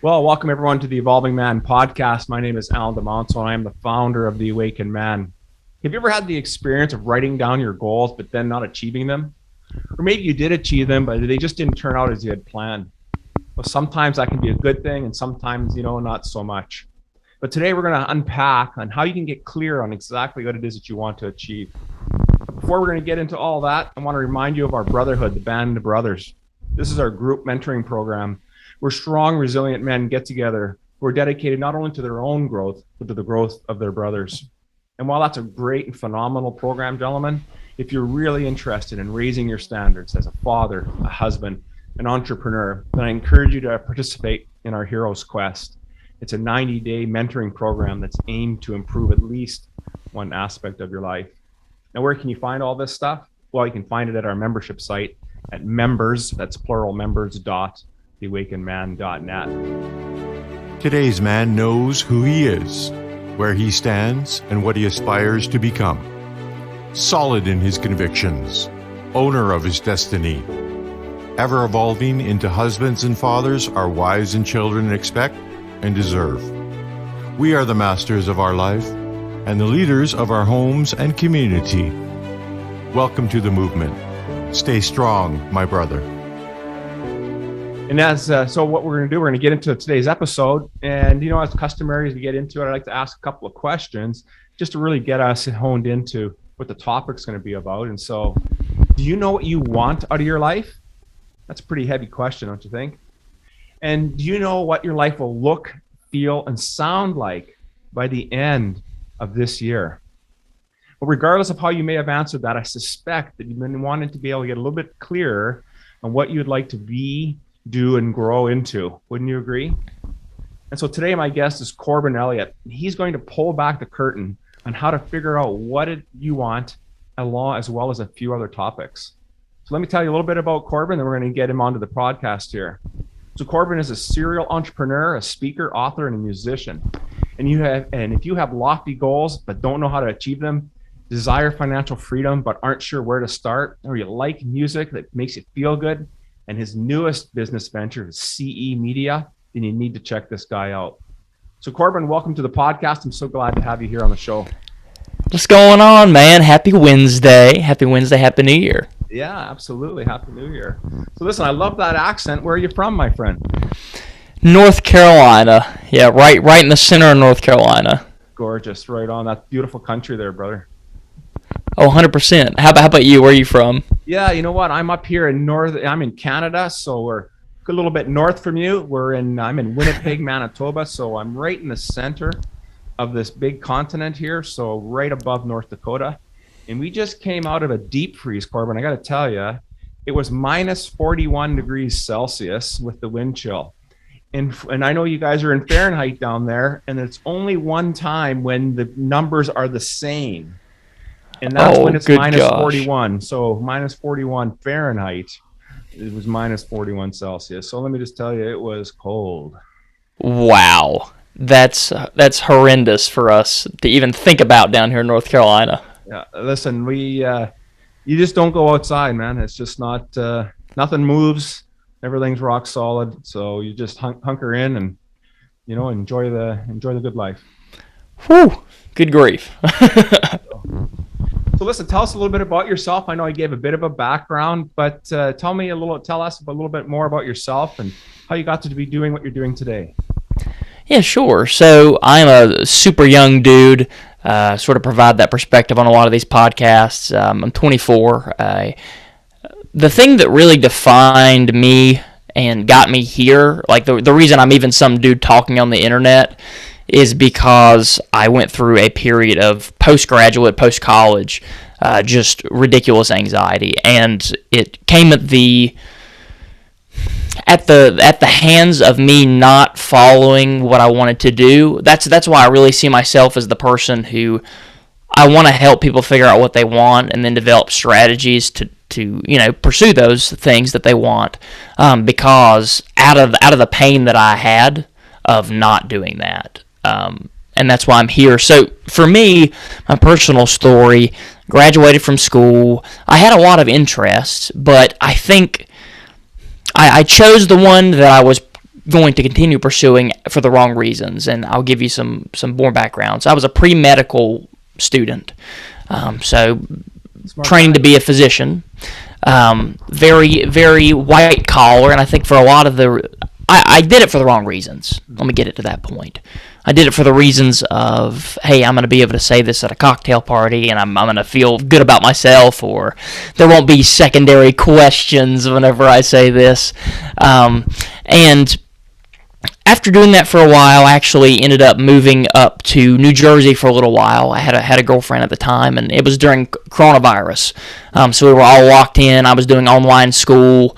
Well, welcome everyone to the Evolving Man podcast. My name is Alan DeMonso, and I am the founder of The Awakened Man. Have you ever had the experience of writing down your goals, but then not achieving them? Or maybe you did achieve them, but they just didn't turn out as you had planned. Well, sometimes that can be a good thing, and sometimes, not so much. But today we're going to unpack on how you can get clear on exactly what it is that you want to achieve. But before we're going to get into all that, I want to remind you of our brotherhood, the Band of Brothers. This is our group mentoring program where strong, resilient men get together who are dedicated not only to their own growth, but to the growth of their brothers. And while that's a great and phenomenal program, gentlemen, if you're really interested in raising your standards as a father, a husband, an entrepreneur, then I encourage you to participate in our Hero's Quest. It's a 90-day mentoring program that's aimed to improve at least one aspect of your life. Now, where can you find all this stuff? Well, you can find it at our membership site at members, that's plural, members.theawakenedman.net. Today's man knows who he is, where he stands, and what he aspires to become. Solid in his convictions, owner of his destiny, ever evolving into husbands and fathers our wives and children expect and deserve. We are the masters of our life and the leaders of our homes and community. Welcome to the movement. Stay strong, my brother. And so what we're going to do, we're going to get into today's episode. And, as customary as we get into it, I'd like to ask a couple of questions just to really get us honed into what the topic's going to be about. And so, do you know what you want out of your life? That's a pretty heavy question, don't you think? And do you know what your life will look, feel, and sound like by the end of this year? But regardless of how you may have answered that, I suspect that you've been wanting to be able to get a little bit clearer on what you'd like to be, do, and grow into. Wouldn't you agree? And so today my guest is Corbin Elliott. He's going to pull back the curtain on how to figure out what you want, as well as a few other topics. So let me tell you a little bit about Corbin, then we're going to get him onto the podcast here. So Corbin is a serial entrepreneur, a speaker, author, and a musician. And if you have lofty goals but don't know how to achieve them, desire financial freedom but aren't sure where to start, or you like music that makes you feel good, and his newest business venture is CE Media, then you need to check this guy out. So Corbin, welcome to the podcast. I'm so glad to have you here on the show. What's going on, man? Happy Wednesday. Happy Wednesday. Happy New Year. Yeah, absolutely. Happy New Year. So listen, I love that accent. Where are you from, my friend? North Carolina. Yeah, right in the center of North Carolina. Gorgeous. Right on. That beautiful country there, brother. Oh, 100%. How about you? Where are you from? Yeah, you know what? I'm up here I'm in Canada, so we're a little bit north from you. I'm in Winnipeg, Manitoba, so I'm right in the center of this big continent here, so right above North Dakota. And we just came out of a deep freeze, Corbin. I got to tell you, it was minus 41 degrees Celsius with the wind chill. And I know you guys are in Fahrenheit down there, and it's only one time when the numbers are the same. And that's when it's minus 41. So minus 41 Fahrenheit, it was minus 41 Celsius. So let me just tell you, it was cold. Wow. That's horrendous for us to even think about down here in North Carolina. Yeah, listen, you just don't go outside, man. It's just not, nothing moves. Everything's rock solid. So you just hunker in and, enjoy the good life. Whew, good grief. So listen, tell us a little bit about yourself. I know I gave a bit of a background, but tell us a little bit more about yourself and how you got to be doing what you're doing today. Yeah, sure. So I'm a super young dude, sort of provide that perspective on a lot of these podcasts. I'm 24. The thing that really defined me and got me here, like the reason I'm even some dude talking on the internet, is because I went through a period of postgraduate, post-college, just ridiculous anxiety, and it came at the hands of me not following what I wanted to do. That's why I really see myself as the person who I want to help people figure out what they want and then develop strategies to pursue those things that they want, because out of the pain that I had of not doing that. And that's why I'm here. So for me, my personal story, graduated from school. I had a lot of interests, but I think I chose the one that I was going to continue pursuing for the wrong reasons. And I'll give you some more background. So I was a pre-medical student, so training to be a physician, very, very white collar. And I think for a lot of I did it for the wrong reasons. Let me get it to that point. I did it for the reasons of, hey, I'm going to be able to say this at a cocktail party, and I'm going to feel good about myself, or there won't be secondary questions whenever I say this. And after doing that for a while, I actually ended up moving up to New Jersey for a little while. I had a girlfriend at the time, and it was during coronavirus. So we were all locked in. I was doing online school.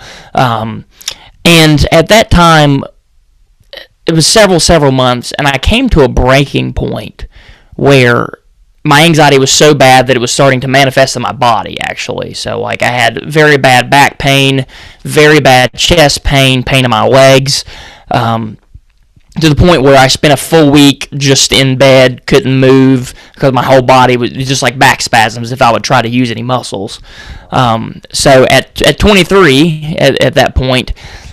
And at that time, it was several months, and I came to a breaking point where my anxiety was so bad that it was starting to manifest in my body, actually. So, like, I had very bad back pain, very bad chest pain, pain in my legs, to the point where I spent a full week just in bed, couldn't move, because my whole body was just like back spasms if I would try to use any muscles. So at 23, at that point,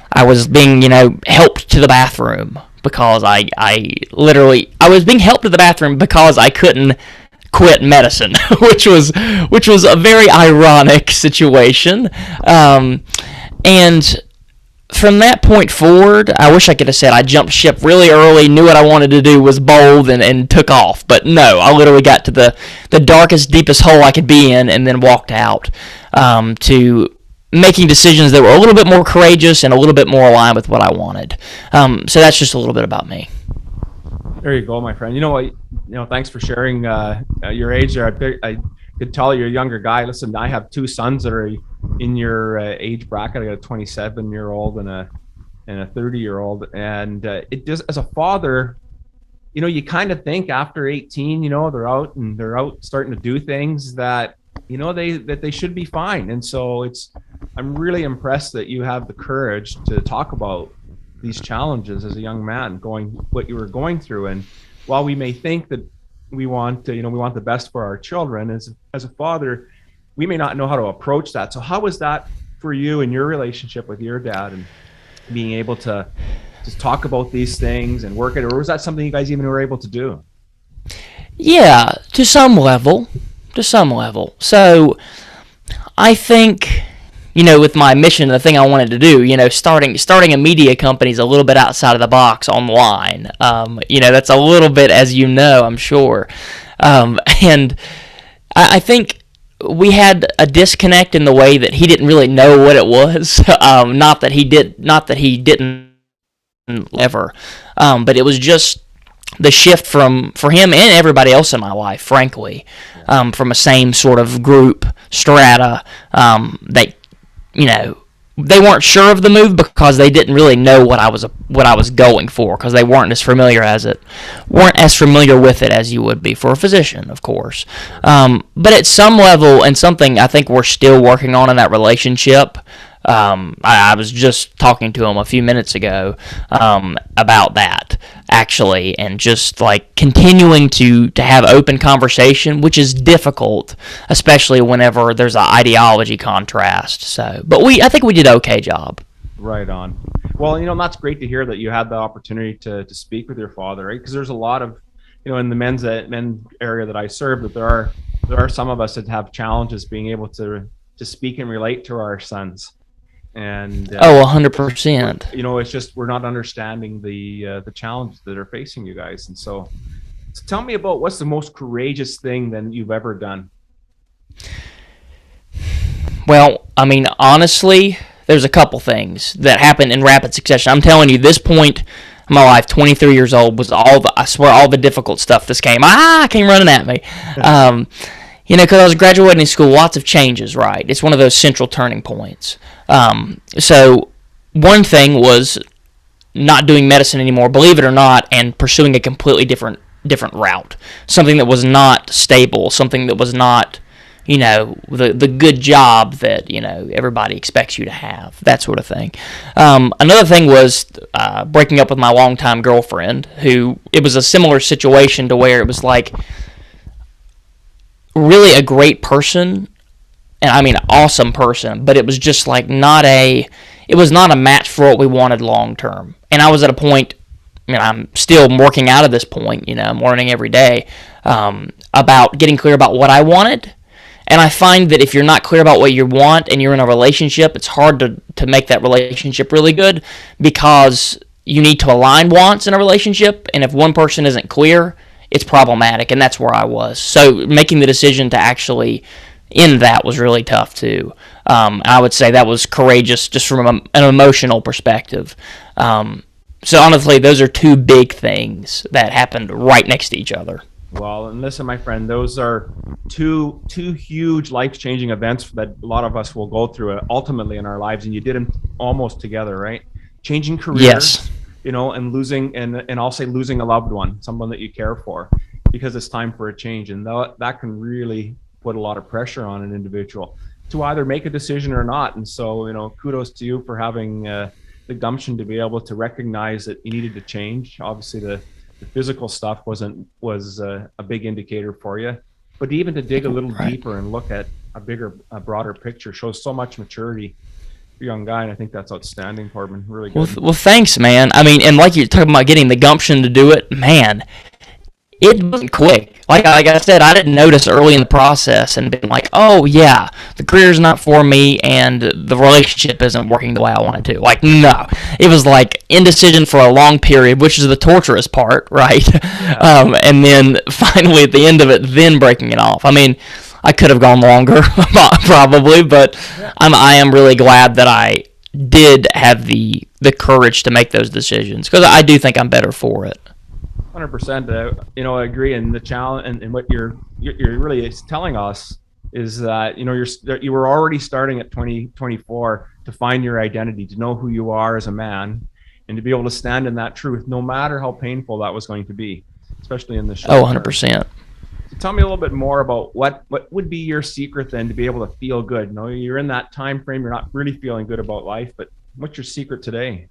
I was being, helped to the bathroom because I was being helped to the bathroom because I couldn't quit medicine, which was a very ironic situation. And from that point forward, I wish I could have said I jumped ship really early, knew what I wanted to do, was bold, and took off. But no, I literally got to the darkest, deepest hole I could be in and then walked out to making decisions that were a little bit more courageous and a little bit more aligned with what I wanted. So that's just a little bit about me. There you go, my friend. You know what? Thanks for sharing your age there. I could tell you're a younger guy. Listen, I have two sons that are in your age bracket. I got a 27-year-old and a 30-year-old. And it just, as a father, you kind of think after 18, they're out starting to do things that they should be fine. And so I'm really impressed that you have the courage to talk about these challenges as a young man, what you were going through. And while we may think that we want the best for our children, as a father, we may not know how to approach that. So how was that for you in your relationship with your dad, and being able to just talk about these things and work it? Or was that something you guys even were able to do? Yeah, to some level. So I think, with my mission, the thing I wanted to do, starting a media company is a little bit outside of the box online. That's a little bit, as I'm sure. And I think we had a disconnect in the way that he didn't really know what it was. Not that he didn't ever. But it was just the shift for him and everybody else in my life, frankly, from a same sort of group strata, that, they weren't sure of the move because they didn't really know what I was going for, because they weren't as familiar with it as you would be for a physician, of course. But at some level, and something I think we're still working on in that relationship, I was just talking to him a few minutes ago about that, actually, and just like continuing to have open conversation, which is difficult, especially whenever there's an ideology contrast. So, but I think we did an okay job. Right on. Well, that's great to hear that you had the opportunity to speak with your father, right? Because there's a lot of, in the men's area that I serve, that there are some of us that have challenges being able to speak and relate to our sons. And 100%. It's just we're not understanding the challenges that are facing you guys. And so tell me about what's the most courageous thing that you've ever done. Well, honestly, there's a couple things that happened in rapid succession. I'm telling you, this point in my life, 23 years old, was all the difficult stuff. This came running at me. Because I was graduating school, lots of changes, right? It's one of those central turning points. So one thing was not doing medicine anymore, believe it or not, and pursuing a completely different route. Something that was not stable, something that was not, the good job that, everybody expects you to have, that sort of thing. Another thing was breaking up with my longtime girlfriend, who, it was a similar situation to where it was like, really a great person, and awesome person, but it was just like it was not a match for what we wanted long term. And I was at a point, I'm still working out of this point, I'm learning every day about getting clear about what I wanted. And I find that if you're not clear about what you want and you're in a relationship, it's hard to make that relationship really good, because you need to align wants in a relationship. And if one person isn't clear, it's problematic. And that's where I was. So making the decision to actually end that was really tough too. I would say that was courageous just from an emotional perspective. So honestly, those are two big things that happened right next to each other. Well, and listen, my friend, those are two huge life-changing events that a lot of us will go through ultimately in our lives, and you did them almost together, right? Changing careers, yes. And losing, and I'll say losing a loved one, someone that you care for, because it's time for a change, and that can really put a lot of pressure on an individual to either make a decision or not. And so, kudos to you for having the gumption to be able to recognize that you needed to change. Obviously, the physical stuff was a big indicator for you, but even to dig a little deeper and look at a broader picture shows so much maturity for a young guy, and I think that's outstanding, Corbin. Really good. Well, thanks, man. And like you're talking about getting the gumption to do it, man, it wasn't quick. Like I said, I didn't notice early in the process and been like, oh yeah, the career's not for me and the relationship isn't working the way I wanted to. Like, no. It was like indecision for a long period, which is the torturous part, right? Yeah. And then finally at the end of it, then breaking it off. I could have gone longer, probably, but I am really glad that I did have the courage to make those decisions, because I do think I'm better for it. 100%. I agree. And the challenge and what you're really telling us is that, you were already starting at 2024 to find your identity, to know who you are as a man, and to be able to stand in that truth, no matter how painful that was going to be, especially in the short term. 100%. So tell me a little bit more about what would be your secret then to be able to feel good. You're in that time frame, you're not really feeling good about life, but what's your secret today?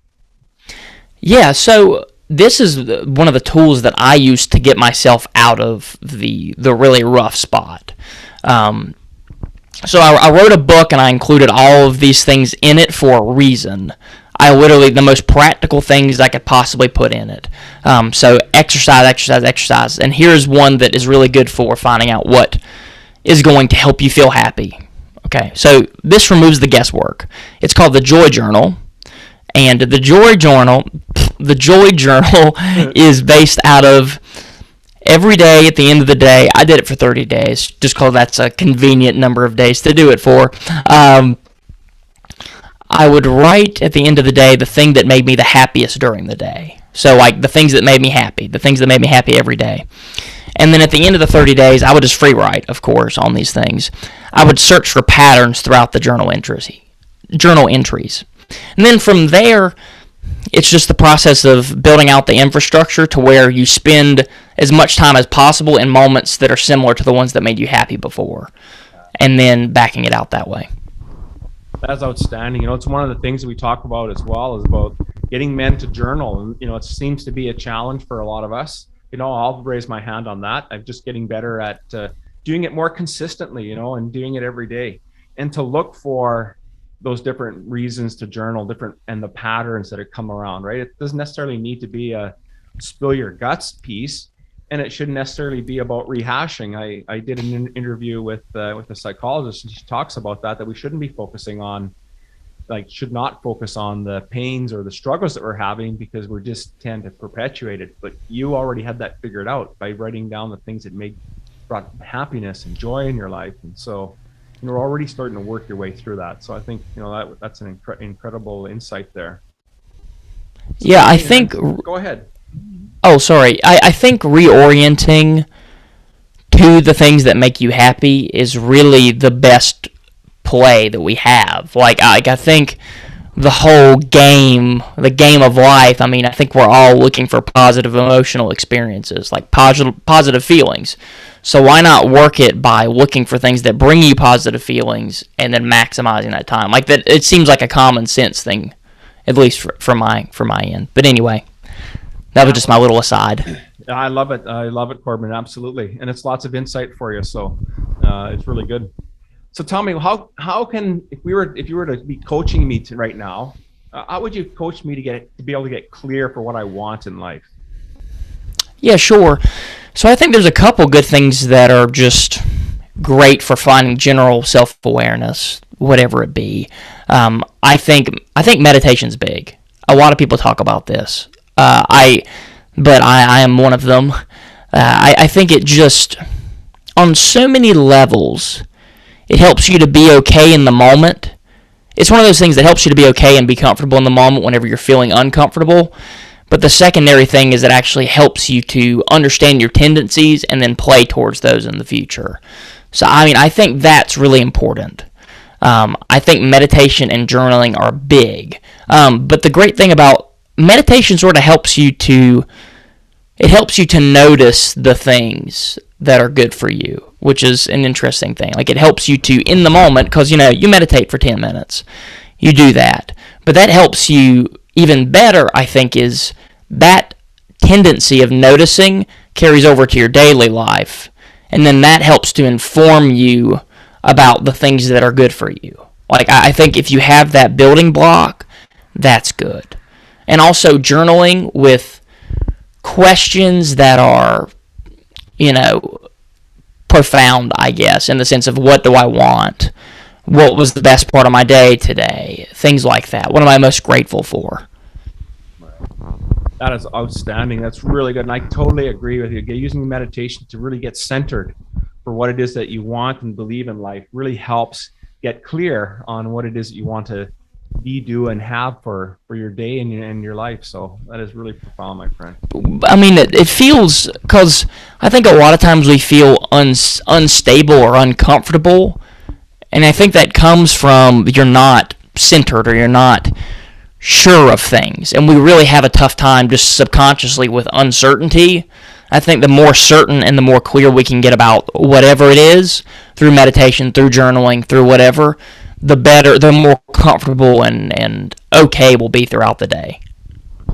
Yeah, so this is one of the tools that I use to get myself out of the really rough spot. So I wrote a book and I included all of these things in it for a reason. The most practical things I could possibly put in it. So exercise. And here's one that is really good for finding out what is going to help you feel happy. Okay, so this removes the guesswork. It's called the Joy Journal. And the Joy Journal is based out of every day at the end of the day. I did it for 30 days, just because that's a convenient number of days to do it for. I would write at the end of the day the thing that made me the happiest during the day. So like the things that made me happy every day. And then at the end of the 30 days, I would just free write, of course, on these things. I would search for patterns throughout the journal entries. And then from there, it's just the process of building out the infrastructure to where you spend as much time as possible in moments that are similar to the ones that made you happy before, and then backing it out that way. That's outstanding. It's one of the things that we talk about as well, is about getting men to journal. And, it seems to be a challenge for a lot of us. I'll raise my hand on that. I'm just getting better at doing it more consistently, and doing it every day, and to look for those different reasons to journal, and the patterns that come around, right? It doesn't necessarily need to be a spill your guts piece, and it shouldn't necessarily be about rehashing. I did an interview with a psychologist, and she talks about that we shouldn't be focusing on, should not focus on the pains or the struggles that we're having, because we just tend to perpetuate it. But you already had that figured out by writing down the things that brought happiness and joy in your life. And so you're already starting to work your way through that. So I think, that's an incredible insight there. So yeah, I think... Go ahead. Oh, sorry. I think reorienting to the things that make you happy is really the best play that we have. I think the whole game, the game of life, I think we're all looking for positive emotional experiences, like positive feelings. So why not work it by looking for things that bring you positive feelings and then maximizing that time? That it seems like a common sense thing, at least from my end. But anyway, that was just my little aside. I love it, Corbin. Absolutely. And it's lots of insight for you. So it's really good. So tell me, how can, if you were to be coaching me right now, How would you coach me to be able to get clear for what I want in life? Yeah, sure. So I think there's a couple good things that are just great for finding general self-awareness, whatever it be. I think meditation's big. A lot of people talk about this. I am one of them. I think it just, on so many levels, it helps you to be okay in the moment. It's one of those things that helps you to be okay and be comfortable in the moment whenever you're feeling uncomfortable. But the secondary thing is it actually helps you to understand your tendencies and then play towards those in the future. So, I think that's really important. I think meditation and journaling are big. But the great thing about meditation sort of helps you to notice the things that are good for you, which is an interesting thing. Like, it helps you to, in the moment, because, you meditate for 10 minutes. You do that. But that helps you even better, I think, is that tendency of noticing carries over to your daily life. And then that helps to inform you about the things that are good for you. Like, I think if you have that building block, that's good. And also journaling with questions that are, profound, I guess, in the sense of what do I want? What was the best part of my day today? Things like that. What am I most grateful for? That is outstanding. That's really good. And I totally agree with you. Using meditation to really get centered for what it is that you want and believe in life really helps get clear on what it is that you want to be, do, and have for your day and your life. So that is really profound, my friend. It feels, because I think a lot of times we feel unstable or uncomfortable. And I think that comes from you're not centered or you're not sure of things. And we really have a tough time just subconsciously with uncertainty. I think the more certain and the more clear we can get about whatever it is, through meditation, through journaling, through whatever, the better, the more comfortable and okay we'll be throughout the day.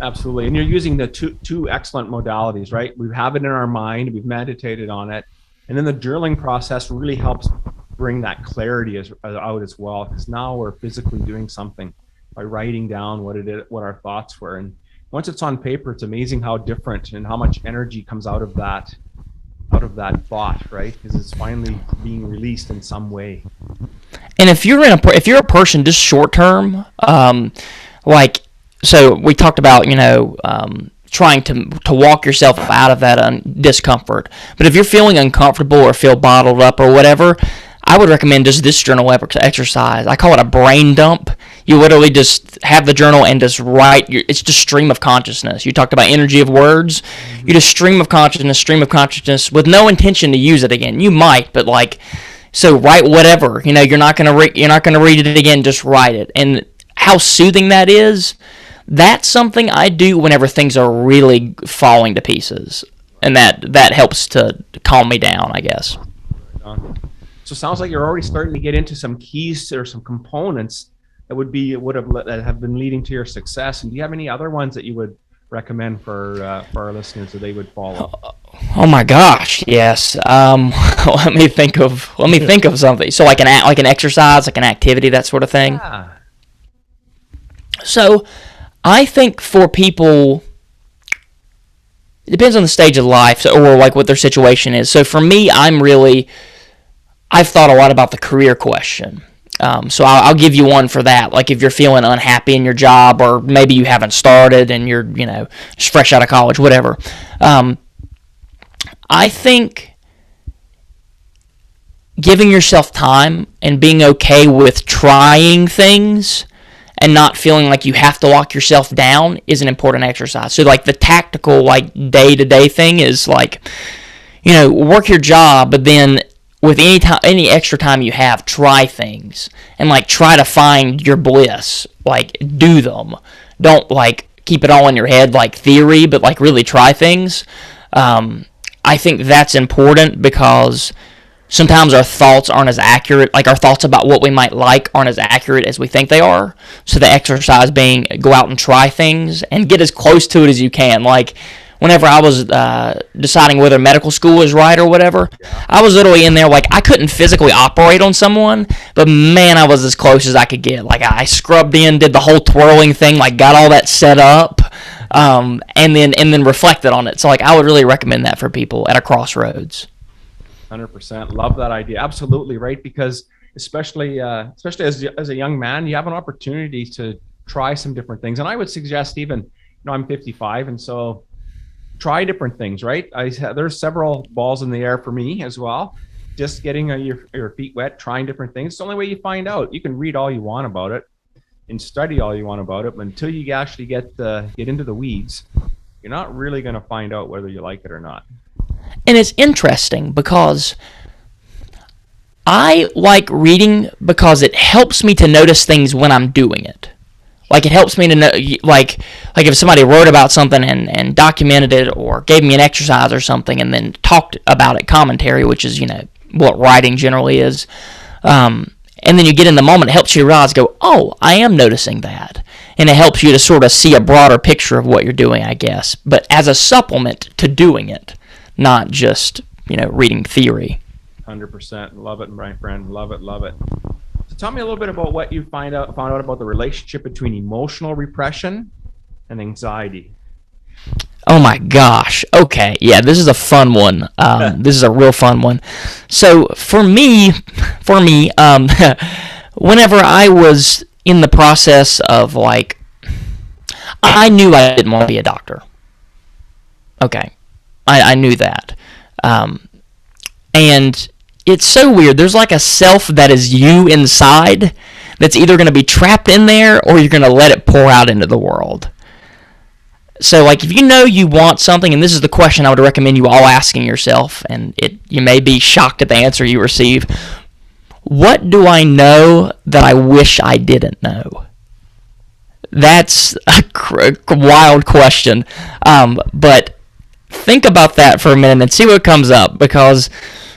Absolutely. And you're using the two excellent modalities, right? We have it in our mind, we've meditated on it. And then the journaling process really helps bring that clarity out as well, because now we're physically doing something by writing down what our thoughts were. And once it's on paper, it's amazing how different and how much energy comes out of that thought, right? Because it's finally being released in some way. And if you're a person just short term, so we talked about trying to walk yourself out of that discomfort. But if you're feeling uncomfortable or feel bottled up or whatever, I would recommend just this journal exercise. I call it a brain dump. You literally just have the journal and just write. It's just stream of consciousness. You talked about energy of words. You just stream of consciousness with no intention to use it again. You might, but so write whatever. You're not gonna read it again. Just write it. And how soothing that is. That's something I do whenever things are really falling to pieces, and that helps to calm me down, I guess. So it sounds like you're already starting to get into some keys or some components that have been leading to your success. And do you have any other ones that you would recommend for our listeners that they would follow? Oh my gosh, yes. Let me think of something. So like an exercise, like an activity, that sort of thing. Yeah. So I think for people, it depends on the stage of life or like what their situation is. So for me, I've thought a lot about the career question. So I'll give you one for that. Like if you're feeling unhappy in your job, or maybe you haven't started and you're, just fresh out of college, whatever. I think giving yourself time and being okay with trying things and not feeling like you have to lock yourself down is an important exercise. So like the tactical, like day-to-day thing is like, work your job, but then with any extra time you have, try things and like try to find your bliss. Like do them. Don't like keep it all in your head like theory, but like really try things. I think that's important because sometimes our thoughts aren't as accurate. Like our thoughts about what we might like aren't as accurate as we think they are. So the exercise being go out and try things and get as close to it as you can. Like whenever I was deciding whether medical school was right or whatever, I was literally in there, like, I couldn't physically operate on someone, but man, I was as close as I could get. Like, I scrubbed in, did the whole twirling thing, like, got all that set up, and then reflected on it. So, like, I would really recommend that for people at a crossroads. 100%. Love that idea. Absolutely, right? Because especially as a young man, you have an opportunity to try some different things. And I would suggest even, I'm 55, and so try different things, right? There's several balls in the air for me as well. Just getting your feet wet, trying different things. It's the only way you find out. You can read all you want about it and study all you want about it, but until you actually get into the weeds, you're not really going to find out whether you like it or not. And it's interesting because I like reading because it helps me to notice things when I'm doing it. Like, it helps me to know, like if somebody wrote about something and documented it, or gave me an exercise or something and then talked about it, commentary, which is, what writing generally is. And then you get in the moment, it helps you realize, oh, I am noticing that. And it helps you to sort of see a broader picture of what you're doing, I guess. But as a supplement to doing it, not just, reading theory. 100%. Love it, my friend. Love it. So tell me a little bit about what you found out about the relationship between emotional repression and anxiety. Oh my gosh. Okay. Yeah, this is a fun one. This is a real fun one. So for me, whenever I was in the process of, like, I knew I didn't want to be a doctor. Okay. I knew that. And it's so weird. There's like a self that is you inside that's either going to be trapped in there or you're going to let it pour out into the world. So, like, if you know you want something, and this is the question I would recommend you all asking yourself, and you may be shocked at the answer you receive. What do I know that I wish I didn't know? That's a wild question. But think about that for a minute and see what comes up, because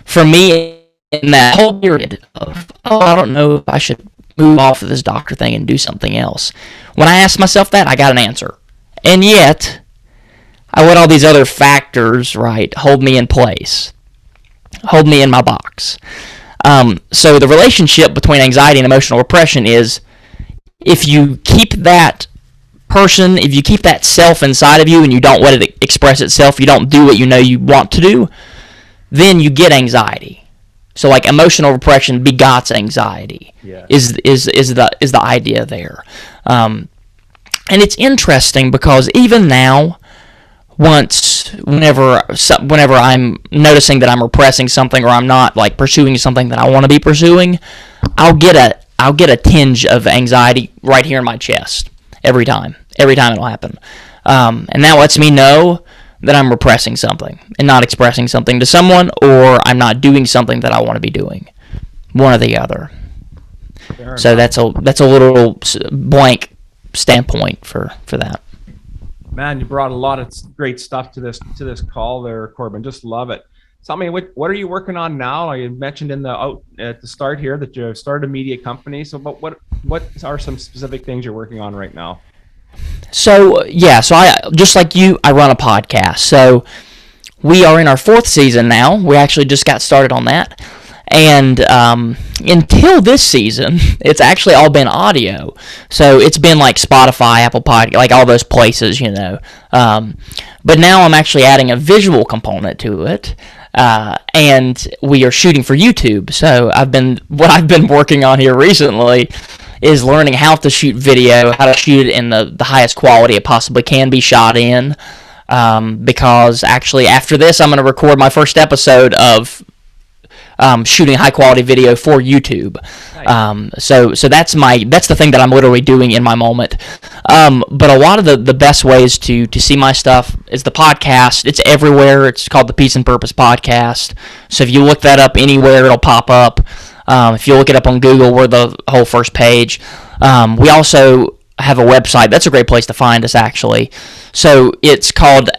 for me, in that whole period of, I don't know if I should move off of this doctor thing and do something else, when I asked myself that, I got an answer. And yet, I let all these other factors, right, hold me in place, hold me in my box. So the relationship between anxiety and emotional repression is, if you keep that person, if you keep that self inside of you and you don't let it express itself, you don't do what you know you want to do, then you get anxiety. So, like, emotional repression begots anxiety. Yeah. is the idea there. And it's interesting because even now, whenever I'm noticing that I'm repressing something, or I'm not, like, pursuing something that I want to be pursuing, I'll get a tinge of anxiety right here in my chest every time it'll happen, and that lets me know that I'm repressing something and not expressing something to someone, or I'm not doing something that I want to be doing, one or the other. So that's a little blank standpoint for that. Man, you brought a lot of great stuff to this call there, Corbin. Just love it. Tell me, what are you working on now? You mentioned at the start here that you started a media company. So, but what are some specific things you're working on right now? So I, just like you, I run a podcast. So we are in our 4th season now. We actually just got started on that. And until this season, it's actually all been audio. So it's been like Spotify, Apple Podcast, like all those places, But now I'm actually adding a visual component to it. And we are shooting for YouTube. So what I've been working on here recently is learning how to shoot video, how to shoot it in the highest quality it possibly can be shot in. Because actually after this, I'm going to record my first episode of shooting high quality video for YouTube. Nice. So that's the thing that I'm literally doing in my moment. But a lot of the best ways to see my stuff is the podcast. It's everywhere. It's called the Peace and Purpose Podcast. So if you look that up anywhere, it'll pop up. If you look it up on Google, we're the whole first page. We also have a website. That's a great place to find us, actually. So it's called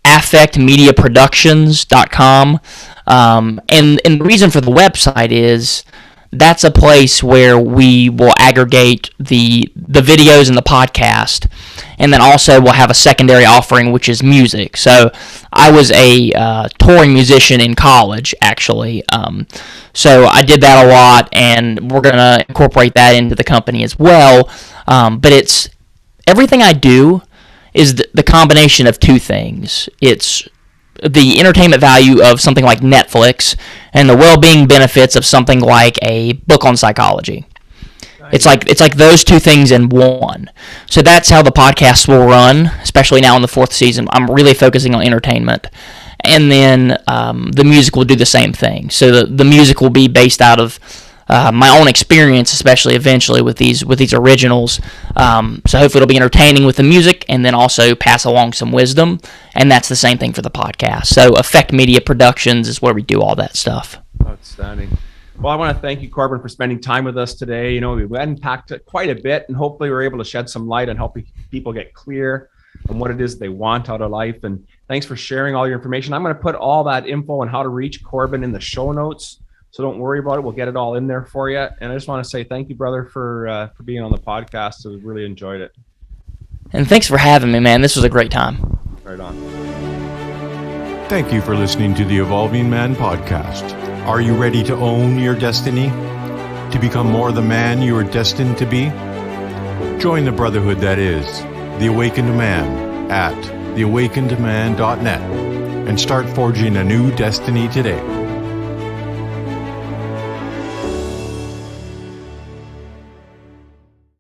affectmediaproductions.com. And the reason for the website is that's a place where we will aggregate the videos and the podcast, and then also we'll have a secondary offering, which is music. So I was a touring musician in college, actually. So I did that a lot, and we're going to incorporate that into the company as well. But it's everything I do is the combination of two things. It's the entertainment value of something like Netflix and the well-being benefits of something like a book on psychology. It's like those two things in one. So that's how the podcast will run, especially now in the 4th season. I'm really focusing on entertainment. And then the music will do the same thing. So the music will be based out of my own experience, especially eventually with these originals. So hopefully it'll be entertaining with the music, and then also pass along some wisdom. And that's the same thing for the podcast. So Effect Media Productions is where we do all that stuff. Outstanding. Well, I want to thank you, Corbin, for spending time with us today. We unpacked it quite a bit, and hopefully we're able to shed some light on helping people get clear on what it is they want out of life. And thanks for sharing all your information. I'm going to put all that info on how to reach Corbin in the show notes. So don't worry about it. We'll get it all in there for you. And I just want to say thank you, brother, for being on the podcast. I really enjoyed it. And thanks for having me, man. This was a great time. Right on. Thank you for listening to the Evolving Man podcast. Are you ready to own your destiny? To become more the man you are destined to be? Join the brotherhood that is The Awakened Man at theawakenedman.net and start forging a new destiny today.